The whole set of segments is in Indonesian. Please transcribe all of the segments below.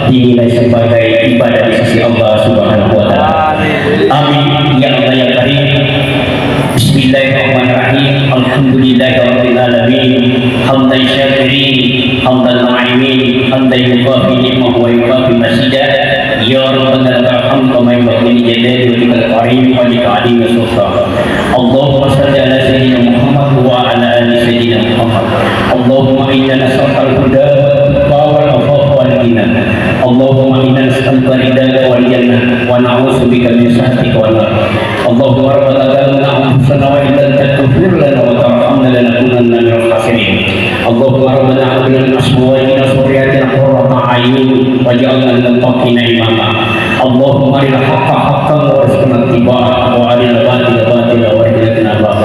dinilai sebagai ibadah di sisi Allah Subhanahu wa taala. Amin ya Allah ya karim. Bismillahirrahmanirrahim. Alhamdulillahirabbil alamin. Hamdan syakirin, hamdan na'imin, hamdan yuwafi ni'mahu wa yuwafi masidah. Ya Rabbana lakal hamdu kama yanbaghi li jalali wajhikal karim wa li ta'zimi sultan. Allahumma shalli ala sayyidina Muhammad wa ala ali sayyidina Muhammad. Allahumma inna nas'aluka al-huda wal afafa wal ghina. Allahumma inna nas'aluka ridaka wal jannah wa na'udzubika min sakhatika wan nar. Allahumma rabbana zalamna anfusana wa in lam taghfir lana wa tarhamna lanakunanna minal khasirin. Allahumma rabbana hab lana min azwajina wa dhurriyyatina qurrata a'yun waj'alna lil muttaqina imama. Allahumma arina haqqa haqqan warzuqna ittiba'ah wa arina batila batila warzuqna tinabah.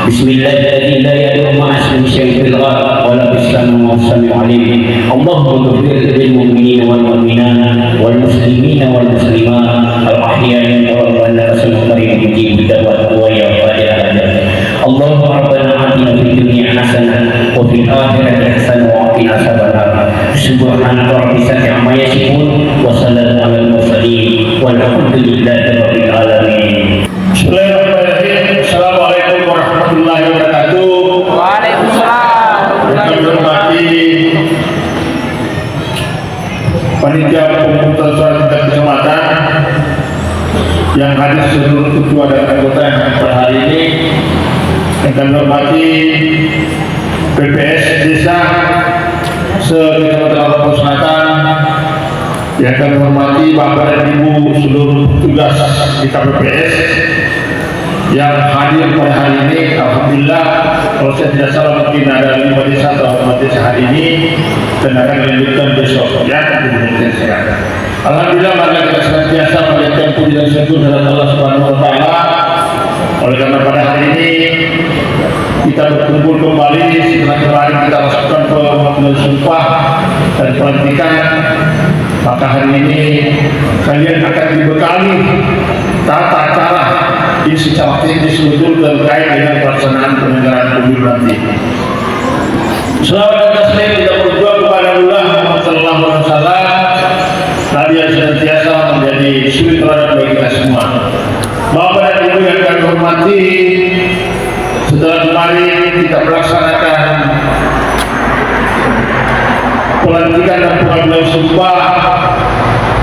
Bismillahirrahmanirrahim. La yadurru ma'a ismihi syai'un fil ghar wa la fis samaa'i wa samii'un 'aliim. Allahumma ighfir lil mu'minina wal mu'minat wal muslimina wal muslimat al ahya'i minhum wal amwat innaka qaribun mujibud da'wat wa ya qadil hajat. Allahumma rabbana atina fid dunya hasanah wa fil akhirati hasanah wa qina adzabannar. Subhanaka rabbil izzati amma yasifun wa salamun alal mursalin walhamdulillahi rabbil alamin. Bismillahirrahmanirrahim. Assalamualaikum warahmatullahi wabarakatuh. Waalaikumsalam. Kami hormati panitia pemungutan suara tingkat kecamatan yang hadir seluruh ketua dan anggota yang pada hari ini, yang kami hormati PPS Desa se-Kecamatan Lampung Selatan, yang kami hormati Bapak dan Ibu seluruh tugas di KPPS yang hadir pada hari ini. Alhamdulillah, kalau saya tidak salah mungkin ada 5 desa atau 4 desa hari ini dan akan dilanjutkan besok ya. Alhamdulillah, mari kita senantiasa menjadikan puji dan syukur kepada Allah Subhanahu wa taala. Oleh karena pada hari ini kita berkumpul kembali setelah kemarin kita lakukan pengambilan sumpah dan pelantikan, maka hari ini kalian akan dibekali tata cara ini secara teknis betul terkait dengan pelaksanaan penyelenggaraan pemilu nanti. Selawat dan taslim kita berdoa kepada Allah Muhammad sallallahu alaihi wasallam, Nabi yang senantiasa menjadi suri teladan bagi kita semua. Bapak dan Ibu yang kami hormati, setelah kemarin kita melaksanakan pelantikan dan pengambilan sumpah,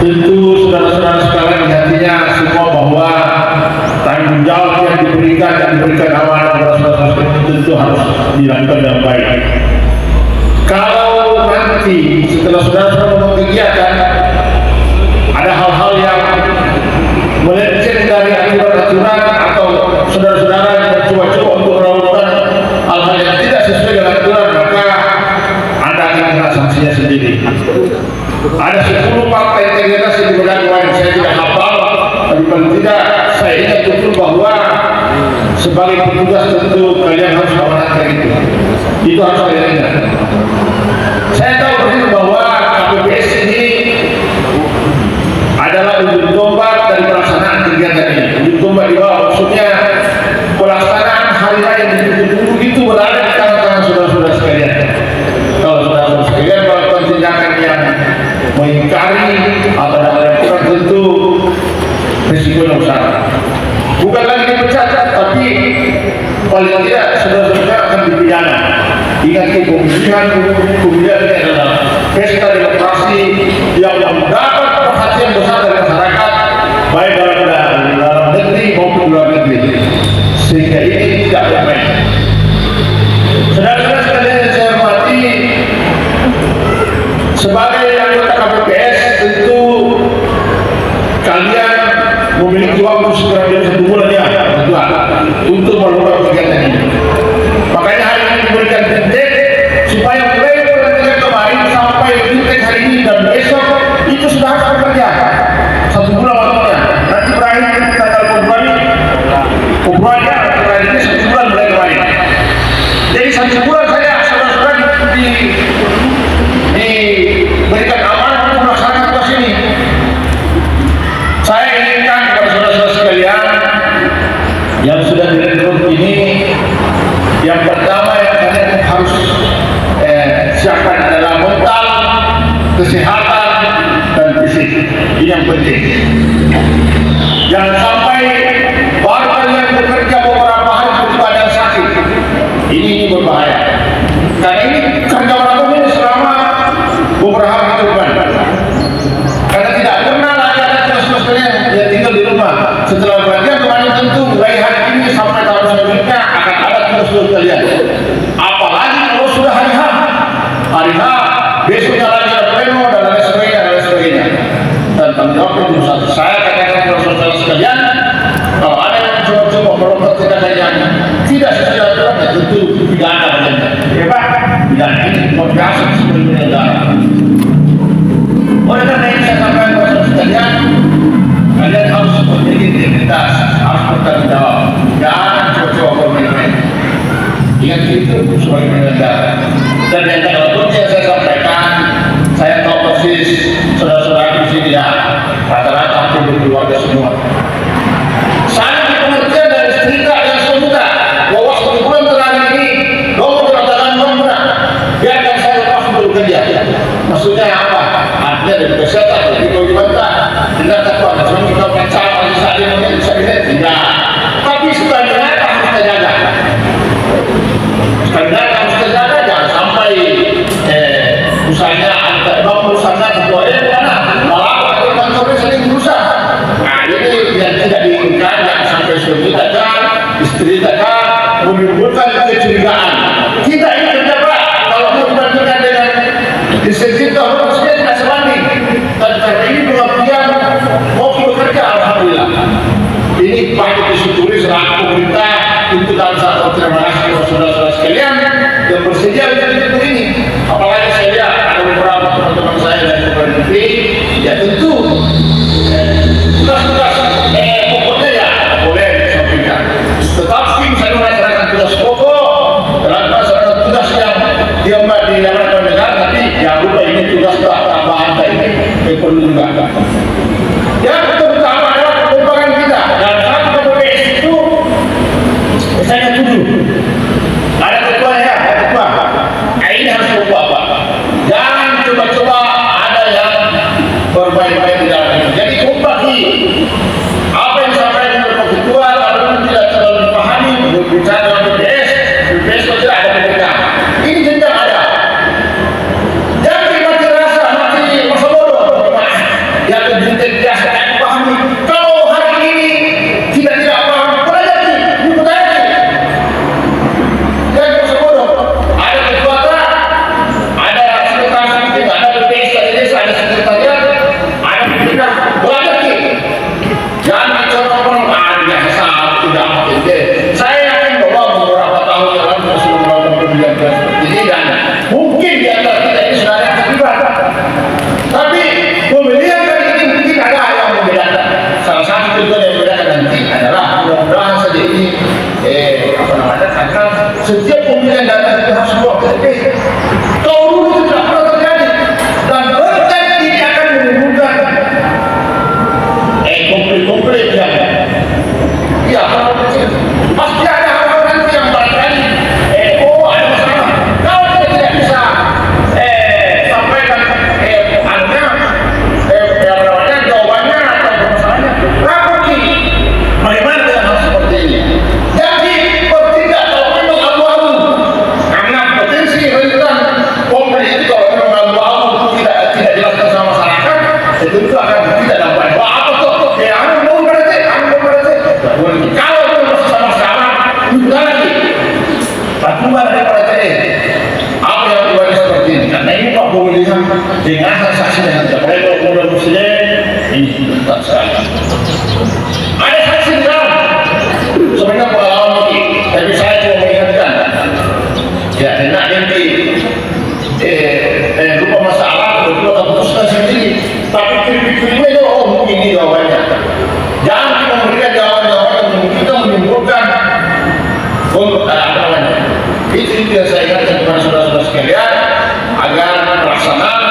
tentu saudara-saudara sekalian di hatinya semua bahwa tanggung jawab yang diberikan dan diberikan amanah kepada saudara-saudara tentu harus dilakukan dengan baik. Kalau nanti setelah saudara-saudara membuat kegiatan ada hal-hal yang melenceng dari aturan-aturan atau saudara-saudara yang mencoba-coba untuk melakukan hal-hal yang tidak sesuai dengan aturan, maka Anda akan kena sanksinya sendiri. Ada 10 fakta integritas yang diberikan kemarin, saya tidak hafal, tapi paling tidak saya ingat betul bahwa sebagai petugas tentu kalian harus memenangkan itu harus kalian ingat. Saya tahu betul bahwa KPPS ini adalah ujung tombak dari pelaksanaan kegiatan ini. Ujung tombak di bawah, maksudnya pelaksanaan hari raya yang ditunggu-tunggu itu berada di tangan-tangan saudara-saudara sekalian. Kalau saudara-saudara sekalian melakukan tindakan yang mengingkari atau hal yang kurang, tentu risikonya besar. Bukan lagi dipecat, tapi paling tidak saudara-saudara akan dipidana. Ingat, pemilihan ini adalah pesta demokrasi yang mendapat perhatian besar dari masyarakat, baik dalam negeri maupun luar negeri, sehingga ini tidak main. Saudara-saudara sekalian yang saya hormati, sebagai anggota KPPS tentu kalian memiliki waktu sekurang lebih 1 bulan ya untuk melakukan kegiatan ini. Makanya hari ini diberikan deadline supaya mulai pelantikan kemarin sampai deadline hari ini dan besok itu sudah harus bekerja 1 bulan waktunya. Nanti berakhir tanggal Februari berakhir ini 1 bulan mulai kemarin. Jadi 1 bulan saya saudara-saudara diberikan amanah untuk melaksanakan tugas ini. Saya inginkan kepada saudara-saudara sekalian setelah bagian kemarin tentu mulai hari ini sampai tahun selanjutnya akan ada tugas-tugas kalian. Apalagi kalau sudah hari H, besoknya lagi ada pleno dan lain sebagainya. Dan tanggung jawab itu satu. Saya katakan kepada saudara sekalian, kalau ada yang coba-coba merobot kekayaan tidak sesuai aturan, ya tentu pidana bagiannya. Ya Pak, pidana ini luar biasa seperti negara. Oleh karena ini saya sampaikan kepada saudara sekalian, kalian harus memiliki integritas, harus bertanggung jawab, jangan coba-coba bermain-main. Ingat itu sebagai penyelenggara. Dan yang berikutnya yang saya sampaikan, saya tahu persis saudara-saudara di sini ya, rata-rata hampir berkeluarga semua. Saya di pengertian dari cerita yang semudah bahwa sebulan terakhir ini nomor katakan nomor biarkan saya lepas untuk bekerja. Maksudnya apa? Artinya dari kesehatan, dari kewajiban tidak takut. Cuma kita percaya lagi saat ini bisa dilihat tidak. Tapi sebenarnya harus kita jaga. Sebenarnya harus kita jaga, jangan sampai usahanya ada usahanya ketua mana malah kantornya sering berusaha. Nah ini yang tidak diinginkan, jangan sampai suami dagang, istri dagang menimbulkan kecurigaan. Kita ini kerja Pak, kalau mau dibandingkan dengan insentif tahun maksudnya tidak sebanding. Dan karena ini pengertian mau bekerja alhamdulillah. Ini patut disyukuri selaku pemerintah untuk dalam satu terima kasih kepada saudara-saudara sekalian yang bersedia untuk ini. Apalagi saya lihat ada beberapa teman-teman saya dari luar negeri, ya tentu tugas-tugas pokoknya ya boleh disampaikan. Tetapi saya melaksanakan tugas pokok dan melaksanakan tugas yang diamankan negara, tapi jangan lupa ini tugas tambahan ini yang perlu juga. Yang pertama adalah pengembangan kita dan satu KPPS itu saya setuju. Ada ketuanya, ada ketua. Nah, ini harus berubah Pak. Jangan coba-coba ada yang bermain-main di dalam ini. Jadi kompaki apa yang disampaikan oleh ketua kalau tidak terlalu dipahami berbicara dengan BPS itu tidak ada perbedaan. Ini jenjang ada. Jangan mati rasa, mati masa bodoh. Yang berintegritas tidak dipahami. Kalau hari ini tidak paham, pelajari, dipelajari. Jangan masa bodoh. Ada ketua, ada sekretaris meeting, ada BPS dari desa, ada sekretariat, ada pimpinan, pelajari. Jangan dicoba-coba, biasa tidak mungkin. Saya yakin bahwa beberapa tahun yang lalu sudah melakukan pemilihan seperti ini dan mungkin di antara kita ini sudah ada yang terlibat. Tapi pemilihan kali ini mungkin ada yang membedakan. Salah satu contoh yang membedakan nanti adalah mudah-mudahan saja ini karena setiap pemilihan data itu harus sebuah KTP. Kalau dulu itu tidak pernah terjadi dan berkat ini akan menimbulkan konflik yang ya pasti ada hal-hal nanti yang barangkali ada masalah. Kalau kita tidak bisa sampaikan jawabannya atau masalahnya rapi. Bagaimana dengan hal seperti ini? Jadi bertindak kalau memang abu-abu karena potensi rentan konflik itu kalau memang abu-abu tidak jelaskan sama masyarakat itu akan tidak dapat. Wah apa tuh? Kalau itu masih sama-sama juga lagi batuan daripada apa yang dibuat seperti ini karena ini Pak pemilihan dengan saksi dengan siapa kalau muslim ini tak salah ada saksi di dalam sebenarnya pengalaman ini tapi saya cuma mengingatkan ya enak nanti lupa masalah berdua keputusan sendiri tapi pilih-pilihnya itu mungkin ini jawabannya. Jangan kita memberikan jawaban-jawaban yang kita menimbulkan itu yang saya ingatkan kepada saudara-saudara sekalian agar pelaksanaan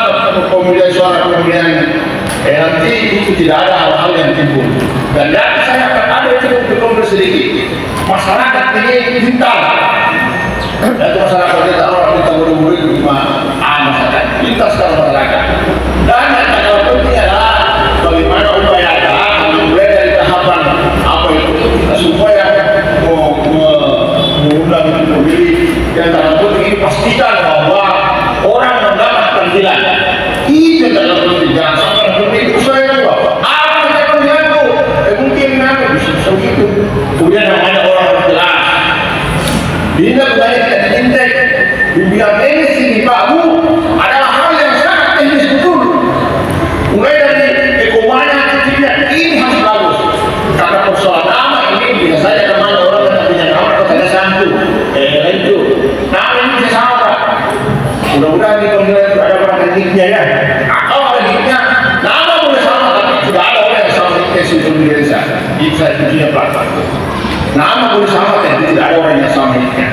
pemilihan suara pemilihan nanti itu tidak ada hal-hal yang timbul dan nanti saya akan ada itu untuk sedikit masyarakat ini pintar dan masyarakat kita orang kita murid-murid masyarakat pintar sekarang masyarakat dan yang ada penting adalah bagaimana upaya mulai dari tahapan apa itu kita supaya mengundang itu memilih yang dalam penting ini pastikan bahwa orang mendapat panggilan itu dalam penting jangan sampai itu saya juga apa yang mengganggu mungkin saya kuncinya pelan. Nama boleh sama, tapi tidak ada orang yang sama hidupnya.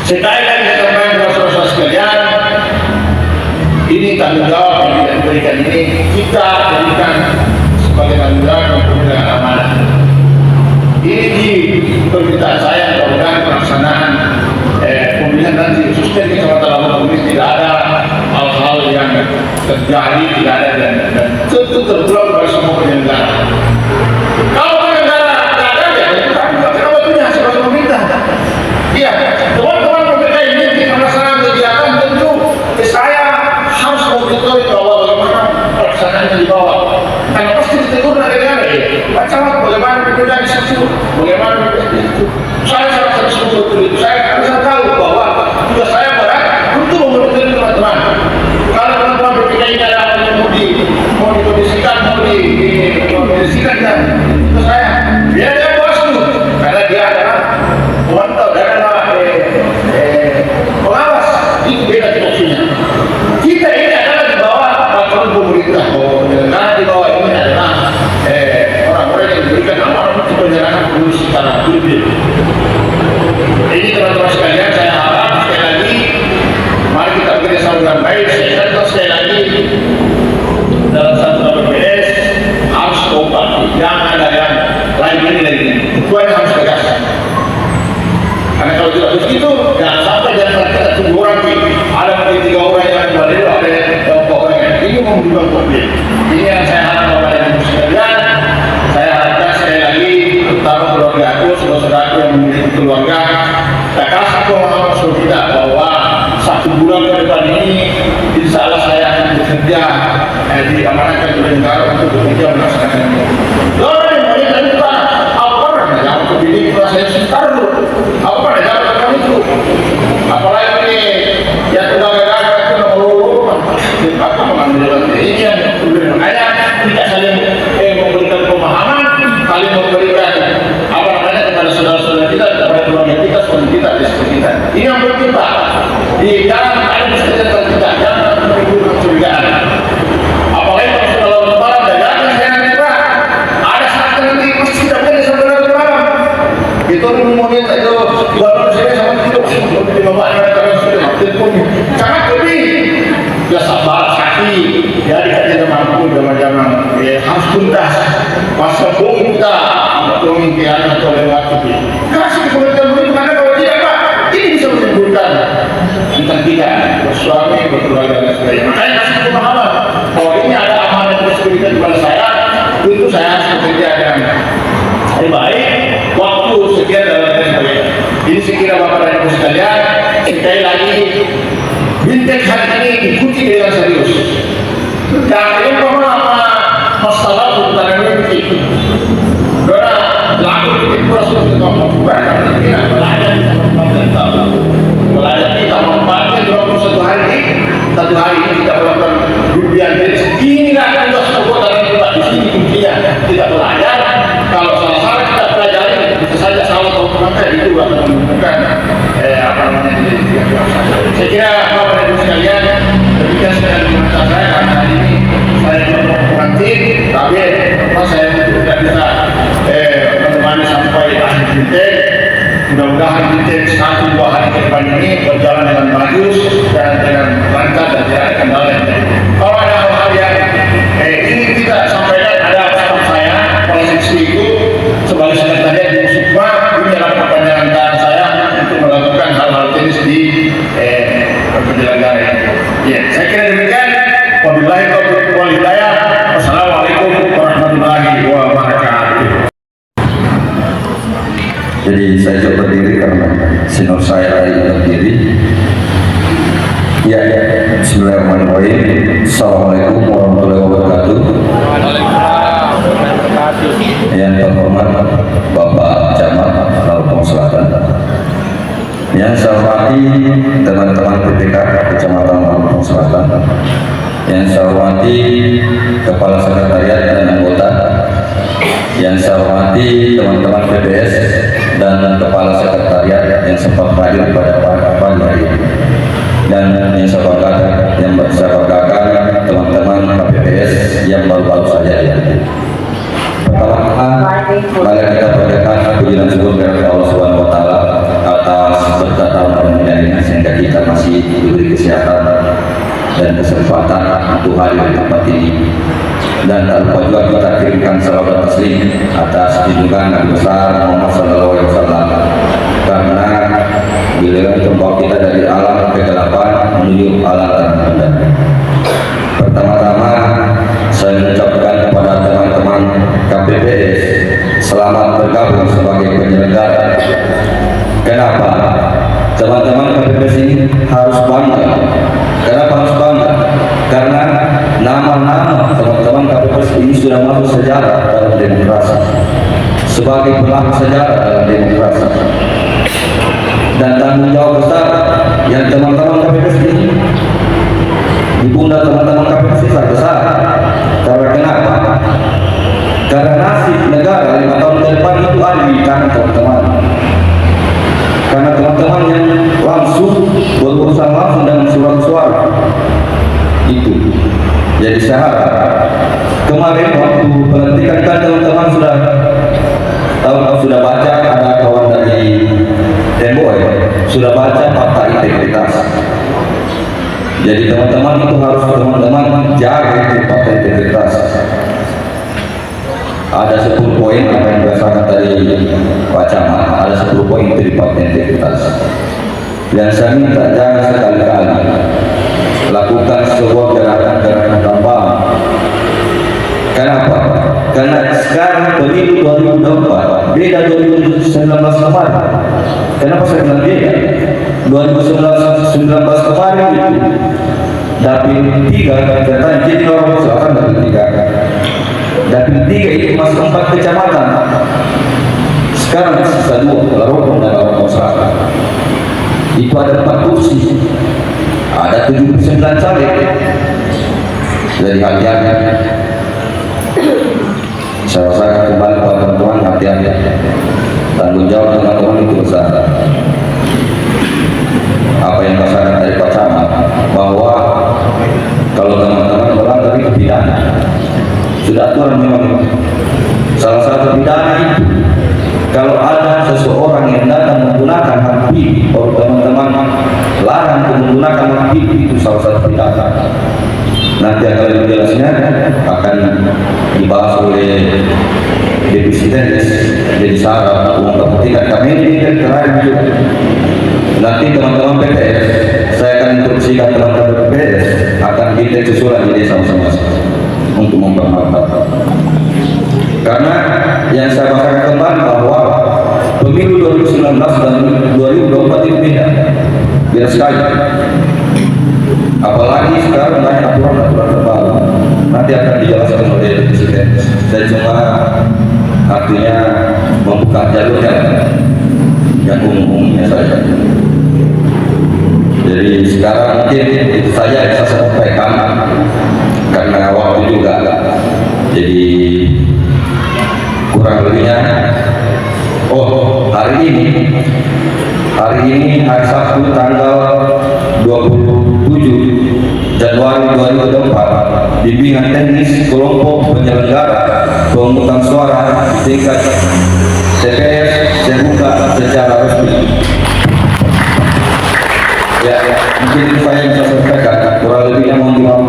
Sekali lagi saya sampaikan kepada saudara-saudara sekalian, ini tanggung jawab yang kita berikan ini kita jadikan sebagai tanggung jawab yang pemegang amanah. Ini di permintaan saya mudah-mudahan pelaksanaan pemilihan nanti khususnya di Kecamatan Labuan ini tidak ada hal-hal yang terjadi, tidak ada dan tentu terpulang kepada semua penyelenggara. Kalau penyelenggara tidak ada ya kenapa punya sebagai pemerintah? Iya, teman-teman pemerintah ini di pelaksanaan kegiatan tentu saya harus mengetahui bahwa bagaimana pelaksanaannya di bawah. Karena pasti ditegur negara ya. Pak Camat bagaimana pekerjaan di situ, bagaimana itu. Saya sangat setuju itu. Saya bisa tahu bahwa juga saya berat untuk memperhatikan teman-teman. Kalau teman-teman berpikir ini ada mau dikondisikan, dan itu saya biar dia puas dulu karena dia adalah pemantau dan adalah pengawas. Itu beda tupoksinya. Kita ini adalah di bawah peraturan pemerintah. Karena di bawah ini adalah orang-orang yang diberikan amanah untuk penyelenggaraan pemilu secara adil. Ini teman-teman sekalian, saya harap sekali lagi mari kita bekerjasama dengan baik. Saya kata sekali lagi dalam satu PPS harus kompak, jangan ada yang lain ini lagi. Itu yang harus tegas. Karena kalau tidak begitu, jangan sampai kita tunggu orang ada mungkin 3 orang yang balik, ada yang pokoknya ini membuat problem. Ini yang saya harap kepada ibu sekalian. Saya harapkan sekali lagi terutama keluarga aku, saudara-saudaraku yang memiliki keluarga, saya kasih pemahaman sama kita bahwa 1 bulan ke depan ini insya Allah saya akan bekerja diamanahkan oleh negara untuk bekerja melaksanakan ini. Lalu yang tadi Pak, apa yang untuk ini saya sebentar dulu, apa yang dalam itu, apalagi ini yang negara itu apa mengambil ini yang makanya kita saling memberikan pemahaman, saling memberikan apa namanya kepada saudara-saudara kita, kepada keluarga kita, suami kita, istri kita. Ini yang penting Pak. Jangan ada kesadaran kita, jangan menimbulkan kecurigaan. Apalagi kalau sudah lawan lebaran, dagangan saya nanti Pak, ada saat nanti pasti tidak boleh sampai lebaran. Itu kemudian itu baru saya sama itu di bawahnya kalau sudah telepon, sangat lebih. Ya sabar, sakit, ya dikasih mampu zaman-zaman harus tuntas. Masa bom kita, pemikiran atau lewat itu. Kasih kemudian begitu karena kalau tidak Pak, ini bisa menimbulkan tentang kita bersuami, berkeluarga dan sebagainya. Makanya kasih pemahaman bahwa ini ada amanah yang diberikan kepada saya, itu saya harus bekerja dengan baik. Waktu sekian dan lain sebagainya. Ini sekira Bapak dan Ibu sekalian, sekali lagi Bintek hari ini diikuti dengan serius. Dan ini apa masalah tentang ini? Karena lagu itu proses untuk membuat kita belajar kita memanfaatkan 21 hari ini. 1 hari ini kita melakukan dubian. Ini akan juga sebuah dalam kita di sini kuncinya kita belajar. Kalau salah-salah kita pelajari, bisa saja salah atau maka itu akan menemukan apa namanya. Saya kira Bapak Ibu sekalian, demikian sekali komentar saya karena hari ini saya belum nanti, tapi saya tidak bisa menemani sampai akhir Bintek. Mudah-mudahan Bintek 1-2 hari ke depan ini berjalan dengan bagus dan dengan lancar dan tidak ada kendala. Kalau ada hal-hal yang ini tidak sampaikan, ada staff saya, polisi itu sebagai sekretariat di Musibma, ini adalah perpanjangan saya untuk melakukan hal-hal jenis di penyelenggara ini. Ya, saya kira demikian. Wabillahi taufiq wal hidayah. Wassalamualaikum warahmatullahi wabarakatuh. Jadi saya coba berdiri karena senior saya hari ini berdiri. Ya, bismillahirrahmanirrahim. Assalamualaikum warahmatullahi wabarakatuh. Yang terhormat Bapak Camat Lampung Selatan, yang saya hormati teman-teman PPK Kecamatan Lampung Selatan, yang saya hormati Kepala Sekretariat dan anggota, yang saya hormati teman-teman PPS dan Kepala Sekretariat yang sempat hadir pada pagi hari ini, dan yang saya banggakan teman-teman KPPS yang baru-baru saja hadir. Pertama-tama, mari kita panjatkan puji dan syukur kepada Allah Subhanahu wa taala atas berkat tahun sehingga kita masih diberi kesehatan dan kesempatan untuk hadir di tempat ini. Dan tak lupa juga kita kirimkan salawat taslim atas junjungan Nabi besar Muhammad sallallahu alaihi wasallam, karena beliau itu membawa kita dari alam kegelapan menuju alam terang. Pertama-tama saya mengucapkan kepada teman-teman KPPS selamat bergabung sebagai penyelenggara. Kenapa? Teman-teman KPPS ini harus bangga. Kenapa harus bangga? Karena nama-nama teman-teman KPPS ini sudah masuk sejarah dalam demokrasi, sebagai pelaku sejarah dalam demokrasi. Dan tanggung jawab besar yang teman-teman KPPS ini di pundak teman-teman KPPS sangat besar. Karena kenapa? Karena nasib negara 5 tahun ke depan itu ada di tangan teman-teman. Karena teman-teman yang langsung berurusan langsung dengan surat suara itu. Jadi saya harap kemarin waktu pelantikan kan teman-teman sudah baca, ada kawan dari Demboy sudah baca fakta integritas. Jadi teman-teman itu harus teman-teman jaga itu fakta integritas. Ada 10 poin apa yang berdasarkan dari Pak Camat, ada 10 poin dari fakta integritas. Dan saya minta jangan sekali-kali lakukan sebuah gerakan-gerakan tambahan. Kenapa? Karena sekarang pemilu 2024 beda 2019 kemarin. Kenapa saya bilang beda? 2019 kemarin itu dapil 3 katanya jadi orang selatan dapil 3. Dapil 3 itu masuk 4 kecamatan. Sekarang sisa 2, Larokong dan Larokong Selatan. Itu ada 4 kursi. Ada 79 caleg. Dari hati-hati. Saya rasakan kembali pada teman-teman, hati-hati. Tanggung jawab teman-teman itu besar. Apa yang rasakan dari Pak Camat, bahwa kalau teman-teman melanggar itu pidana. Sudah aturan memang. Salah satu pidana itu kalau ada seseorang yang datang menggunakan hak pilih, kalau teman-teman larang menggunakan hak pilih, itu salah satu pidana. Nanti akan lebih jelasnya akan dibahas oleh Deputi Teknis. Jadi syarat umum kepentingan kami ini kan terakhir juga. Nanti teman-teman PPS, saya akan instruksikan teman-teman PPS akan kita susulan di desa masing-masing untuk mempermantap. Karena yang saya katakan kembali bahwa pemilu 2019 dan 2024 itu beda sekali. Apalagi sekarang banyak aturan-aturan terbaru. Nanti akan dijelaskan oleh Presiden. Dan cuma artinya membuka jalurnya yang umumnya saja. Jadi sekarang mungkin itu saja yang saya sampaikan karena waktu juga. Jadi kurang lebihnya. Hari ini hari Sabtu tanggal 27 Januari 2024 bimbingan teknis kelompok penyelenggara pemungutan suara di tingkat TPS terbuka secara resmi. Ya, mungkin itu saya bisa sampaikan. Kurang lebihnya mohon dimaafkan.